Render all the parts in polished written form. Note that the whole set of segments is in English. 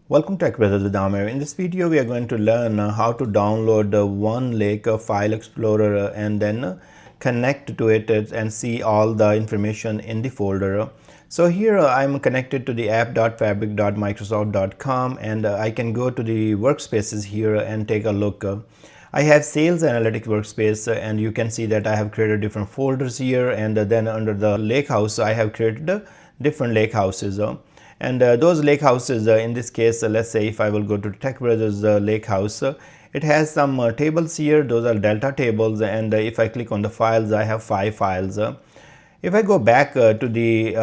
Welcome to TechBrothers with Amir. In this video, we are going to learn how to download OneLake File Explorer and then connect to it and see all the information in the folder. So here I'm connected to the app.fabric.microsoft.com and I can go to the workspaces here and take a look. I have Sales Analytics workspace and you can see that I have created different folders here, and then under the Lakehouse I have created different lakehouses. And those lake houses, in this case, let's say if I will go to Tech Brothers Lake House, it has some tables here. Those are delta tables, and if I click on the files, I have 5 files. If I go back to the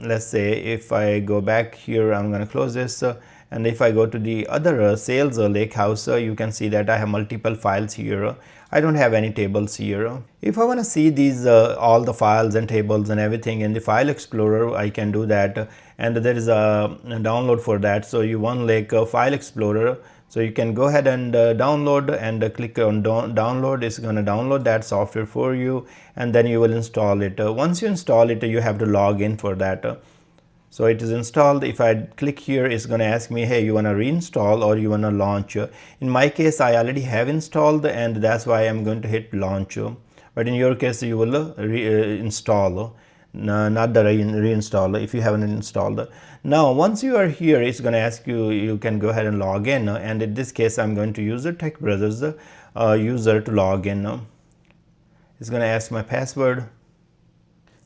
let's say if I go back here, I'm going to close this, and if I go to the other sales lake house, you can see that I have multiple files here. I don't have any tables here. If I want to see these all the files and tables and everything in the File Explorer, I can do that, and there is a download for that. So you OneLake File Explorer, so you can go ahead and download and click on download. It's going to download that software for you, and then you will install it. Once you install it, you have to log in for that. So it is installed. If I click here, it's going to ask me, hey, you want to reinstall or you want to launch? In my case, I already have installed, and that's why I'm going to hit launch. But in your case, you will install, not the reinstall if you haven't installed. Now, once you are here, it's going to ask you, you can go ahead and log in. And in this case, I'm going to use the Tech Brothers user to log in. It's going to ask my password.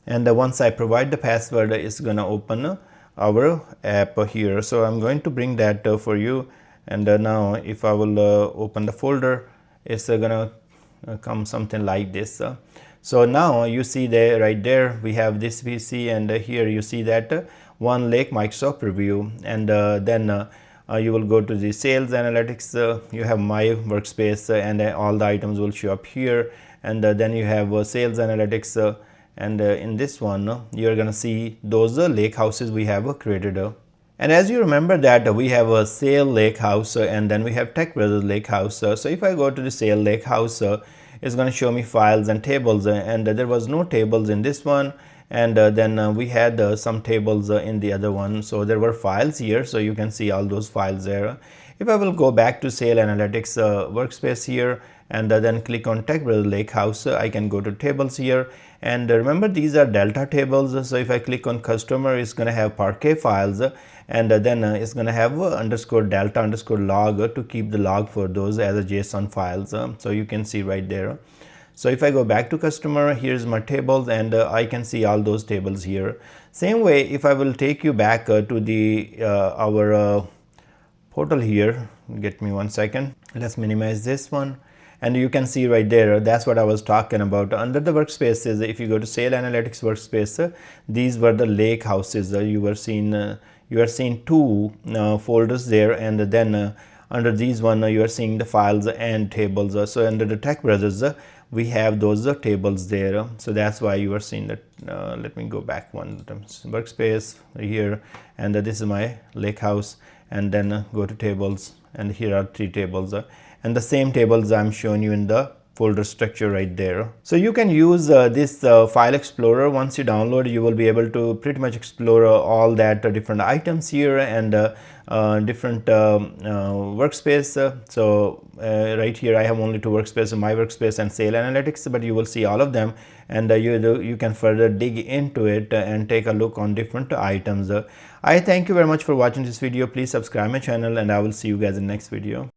And once I provide the password, it's going to open our app here. So I'm going to bring that for you. And now if I will open the folder, it's going to come something like this. So now you see there, right there, we have this PC, and here you see that OneLake Microsoft Preview. And then you will go to the Sales Analytics. You have My Workspace, and all the items will show up here. And then you have Sales Analytics. And in this one, you're going to see those lake houses we have created. And as you remember that we have a Sale Lake House, and then we have Tech Brothers Lake House. So if I go to the Sale Lake House, it's going to show me files and tables, and there was no tables in this one. And then we had some tables in the other one. So there were files here, so you can see all those files there. If I will go back to Sale Analytics workspace here, and then click on Tech Brothers Lake House, I can go to tables here. And remember, these are delta tables. So if I click on customer, it's going to have Parquet files, and then it's going to have underscore delta underscore log to keep the log for those as a JSON files. So you can see right there. So if I go back to customer, here's my tables, and I can see all those tables here. Same way, if I will take you back to the our portal here, get me 1 second. Let's minimize this one. And you can see right there, that's what I was talking about. Under the workspaces, if you go to Sale Analytics workspace, these were the lake houses. You are seeing 2 folders there, and then under these one, you are seeing the files and tables. So under the Tech Brothers, we have those tables there. So that's why you are seeing that. Let me go back one time. Workspace here, and this is my lake house, and then go to tables, and here are 3 tables. And the same tables I'm showing you in the folder structure right there. So you can use this File Explorer. Once you download, you will be able to pretty much explore all that different items here, and different workspace. So right here I have only 2 workspaces, My Workspace and Sale Analytics, but you will see all of them, and you can further dig into it and take a look on different items. I thank you very much for watching this video. Please subscribe my channel, and I will see you guys in the next video.